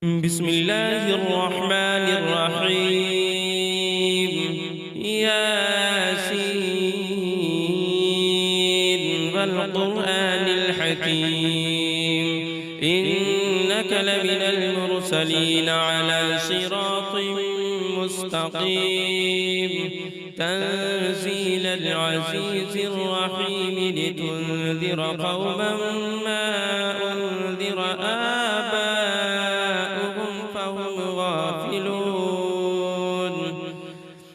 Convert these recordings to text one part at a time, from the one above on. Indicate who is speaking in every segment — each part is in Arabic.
Speaker 1: بسم الله الرحمن الرحيم. ياسين والقرآن الحكيم إنك لمن المرسلين على صراط مستقيم تنزيل العزيز الرحيم لتنذر قوما ما أنذر آباؤهم فهم غافلون.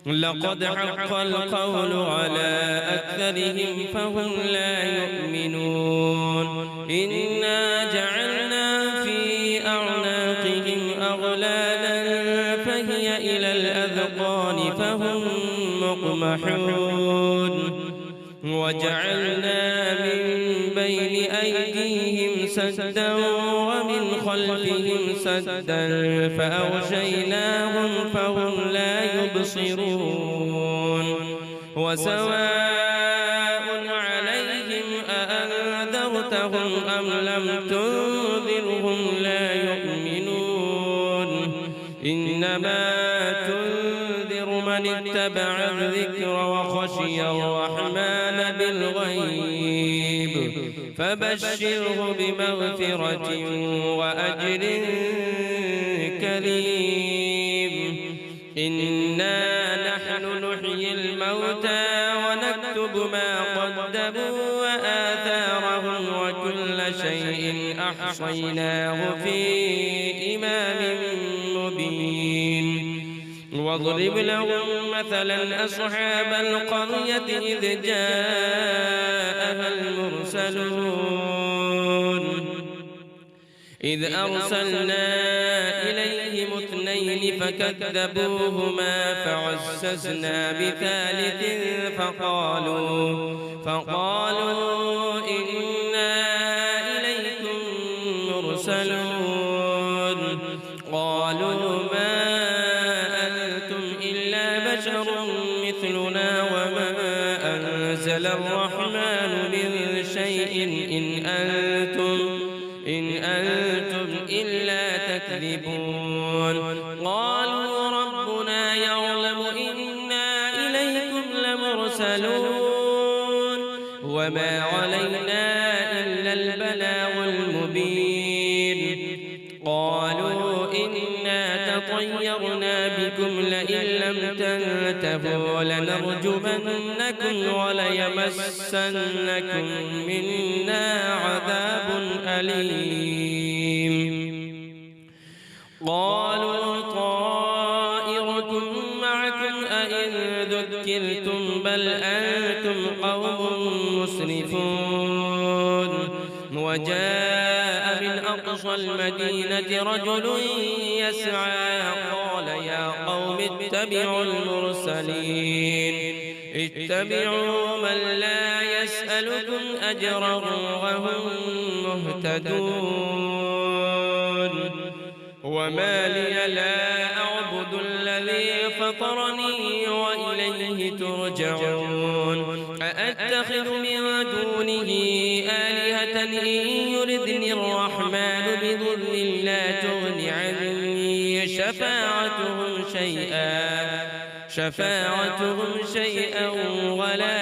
Speaker 1: لقد حق القول على أكثرهم فهم لا يؤمنون. إنا جعلنا في أعناقهم أغلالا فهي إلى الأذقان فهم مقمحون. وجعلنا من بين أيديهم سدا ومن خلفهم سدا فأغشيناهم فهم لا يبصرون. وسواء عليهم أأنذرتهم أم لم تنذرهم لا يؤمنون. إنما تنذر من اتبع الذكر وخشي الرحمن بالغيب فبشره بمغفرة وأجر كريم. إنا نحن نحيي الموتى ونكتب ما قدموا وآثارهم وكل شيء أحصيناه في إمام مبين. واضرب لهم مثلا أصحاب القرية إذ جاءها المرسلون إذ أرسلنا إليهم اثنين فكذبوهما فعززنا بثالث فقالوا إنا إليكم مرسلون. قالوا ما أنتم إلا بشر مثلنا وما أنزل الرحمن من شيء إن أنتم إلا تكذبون. قالوا ربنا يعلم إنا إليكم لمرسلون وما علينا إلا البلاغ المبين. قالوا إنا تطيرنا بكم لئن لم تنتهوا لنرجمنكم وليمسنكم منا عذاب أليم. قالوا طائركم معكم أئن ذكرتم بل أنتم قوم مسرفون. وجاء من أقصى المدينة رجل يسعى قال يا قوم اتبعوا المرسلين اتبعوا من لا يسألكم أجرا وهم مهتدون. وما لي لا أعبد الذي فطرني وإليه ترجعون. أأتخذ من دونه آلهة إن يردني الرحمن بضر لا تغن عني شفاعتهم شيئا ولا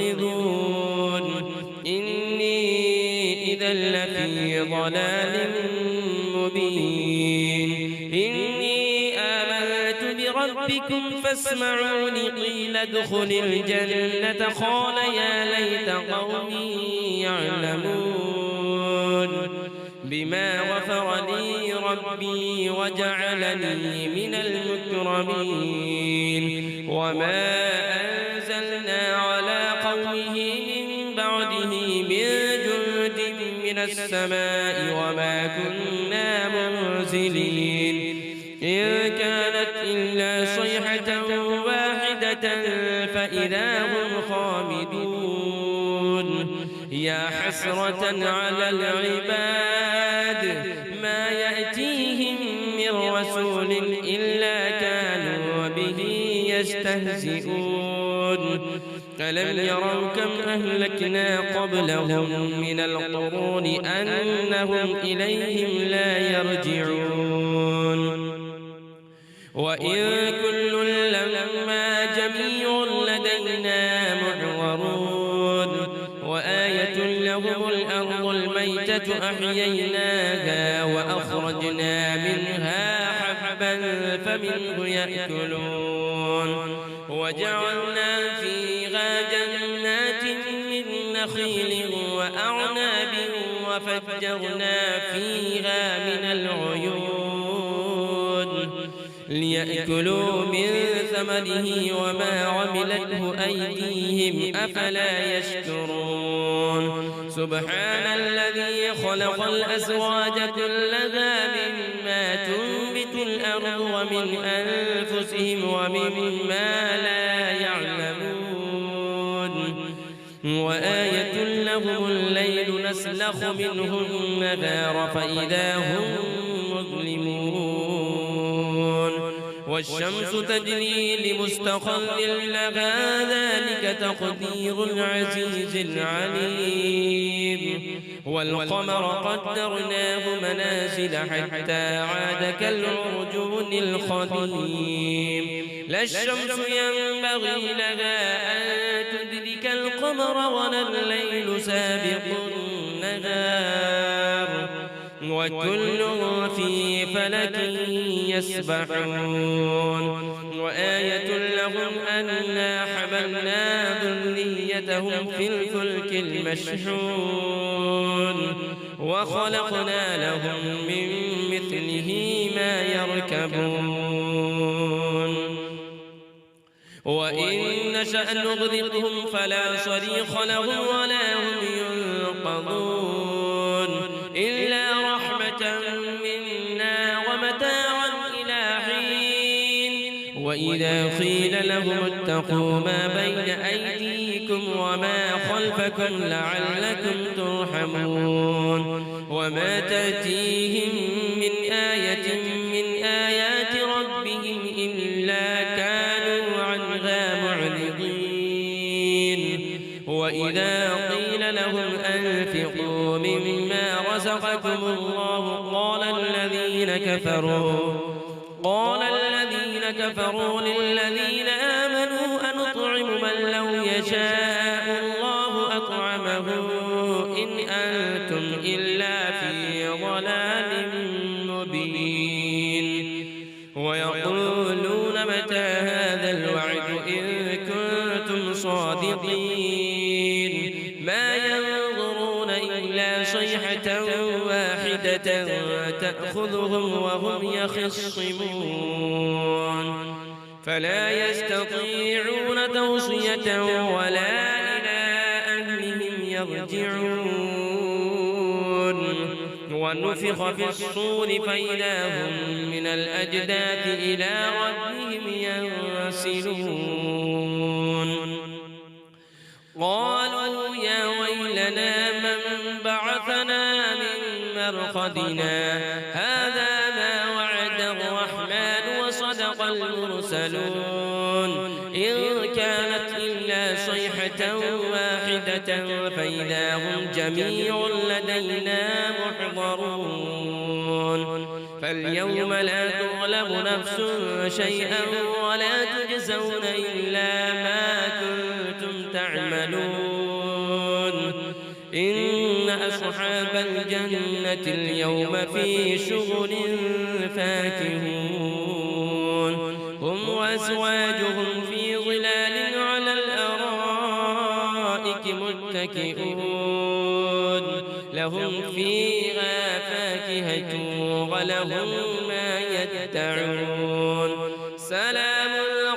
Speaker 1: ينقذون. إني إذا لفي ضلال مبين. إني آمنت بربكم فاسمعوني قيل ادخل الجنة قال يا ليت قومي يعلمون بما غفر لي ربي وجعلني من المكرمين. وما أنزلنا على قومه من بعده من جند من السماء وما كنا منزلين. إن كانت إلا صيحة واحدة فإذا هم خامدون. يا حسرة على العباد ما يأتيهم من رسول إلا كانوا به يستهزئون. ألم يروا كم أهلكنا قبلهم من القرون أنهم إليهم لا يرجعون وإن كل لما جميع لدينا محضرون وآية لهم الأرض الميتة أحييناها وأخرجنا منها حبا فمنه يأكلون وجعلنا فيها جنات من نخيل وأعناب وفجرنا فيها من العيون ليأكلوا من ثمره وما عملته أيديهم أفلا يشكرون سبحان الذي خلق الأزواج كلها مما تنبت الأرض ومن أنفسهم ومما لا يعلمون وآية لهم الليل نسلخ منه النهار فإذا هم مظلمون والشمس تجري لمستقر لها ذلك تقدير العزيز العليم والقمر قدرناه منازل حتى عاد كالعرجون القديم لا الشمس ينبغي لها أن تدرك القمر ولا الليل سابق النهار وكل في فلك يسبحون وآية لهم أنا حملنا ذريتهم في الفلك المشحون وخلقنا لهم من مثله ما يركبون وإن نشأ نغرقهم فلا صريخ لهم ولا هم ينقذون إلا رحمة منا ومتاعا إلى حين وإذا قيل لهم اتقوا ما بين أيديكم وما خلفكم لعلكم ترحمون وما تأتيهم من آية من آيات ربهم إلا كانوا عنها معرضين وإذا قيل لهم أنفقوا مما رزقكم الله قال الذين كفروا للذين آمنوا أنطعم من لو يشاء الله أطعمه إن أنتم إلا في ضلال مبين ويقولون متى هذا الوعد إن كنتم صادقين ما ينظرون إلا صيحة واحدة تأخذهم وهم يخصمون فلا يستطيعون توصية ولا إلى أهلهم يرجعون ونفخ في الصور فإذا هم من الأجداث إلى ربهم ينسلون قالوا يا ويلنا من بعثنا من مرقدنا هذا ما وعد الرحمن وصدق المرسلون إن كانت إلا صيحة واحدة فإذا هم جميع لدينا محضرون فاليوم لا تظلم نفس شيئا ولا تجزون إلا ما كنتم تعملون إن أصحاب الجنة اليوم في شغل فاكهون هم وأزواجهم في ظلال على الأرائك متكئون لهم فيها فاكهة ولهم ما يدعون سلام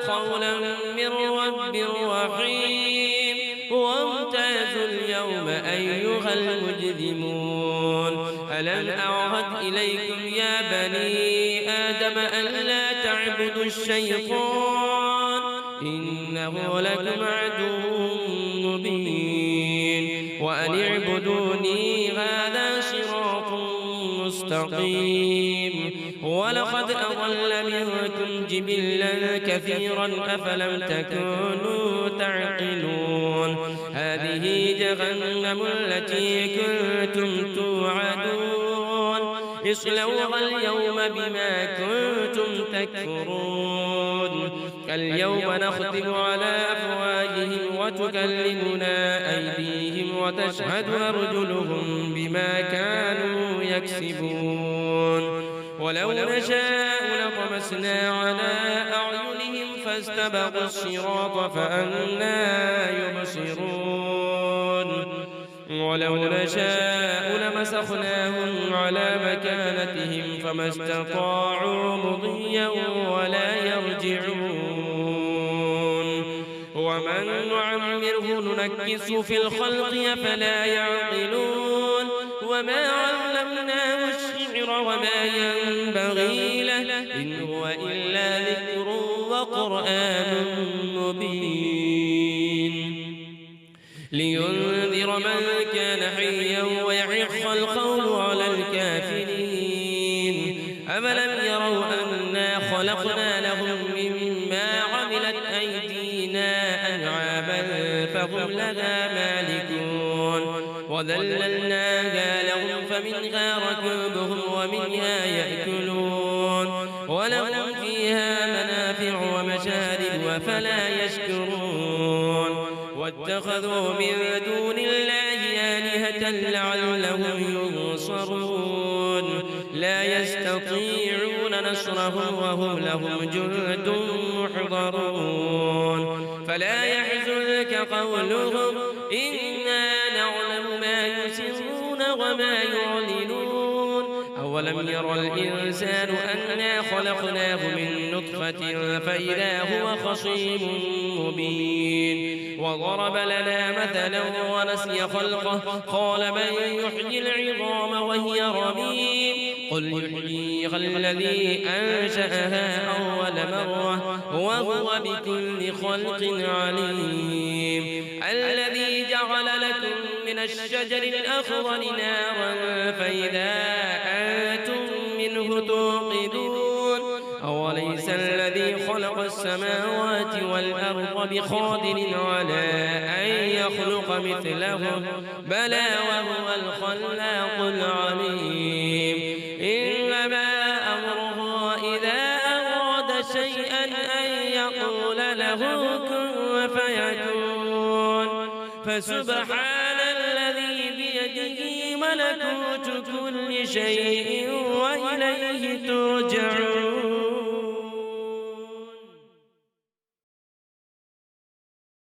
Speaker 1: قولا من رب رحيم وامتازوا اليوم أيها المجرمون ألم أعهد إليكم يا بني آدم ألا تعبدوا الشيطان إنه لكم عدو مبين وأن اعبدوني هذا صراط مستقيم ولقد أضل منكم جبلا كثيرا أفلم تكونوا تعقلون هذه جهنم التي كنتم توعدون اصلوها اليوم بما كنتم تكفرون اليوم نختم على أفواههم وتكلمنا أيديهم وتشهد أرجلهم بما كانوا يكسبون ولو نشاء لطمسنا على أعينهم فاستبقوا الصراط فأنى يبصرون ولو نشاء لمسخناهم على مكانتهم فما استطاعوا مضيا ولا يرجعون ومن نعمره ننكسه في الخلق أفلا يعقلون وما علمناه الشعر وما ينبغي له إن هو إلا ذكر وقرآن مبين لينذر من كان حيا ويحق القول على الكافرين أفلم يروا أنا خلقنا لهم مما عملت أيدينا أنعاما فهم لها مالكون وذللناها لهم فمنها ركوبهم ومنها يأكلون ولهم فيها منافع ومشارب أفلا يشكرون واتخذوا من دون الله آلهة لعلهم ينصرون لا يستطيعون نصرهم وهم لهم جند محضرون فلا يحزنك قولهم إنا نعلم ما يسرون وما يعلنون أولم ير الإنسان أنا خلقناه من نطفة فإذا هو خصيم مبين وضرب لنا مثلا ونسي خلقه قال من يحيي العظام وهي رميم قل يحييها الذي أنشأها أول مرة وهو بكل خلق عليم الذي جعل لكم من الشجر الأخضر نارا فإذا أنتم منه توقدون أوليس الذي خلق السماوات والأرض بقادر على أن يخلق مثلهم بلى وهو الخلاق العليم إنما أمره إذا أراد شيئا أن يقول له كن فيكون فسبحان الذي بيده ملكوت كل شيء وإليه ترجعون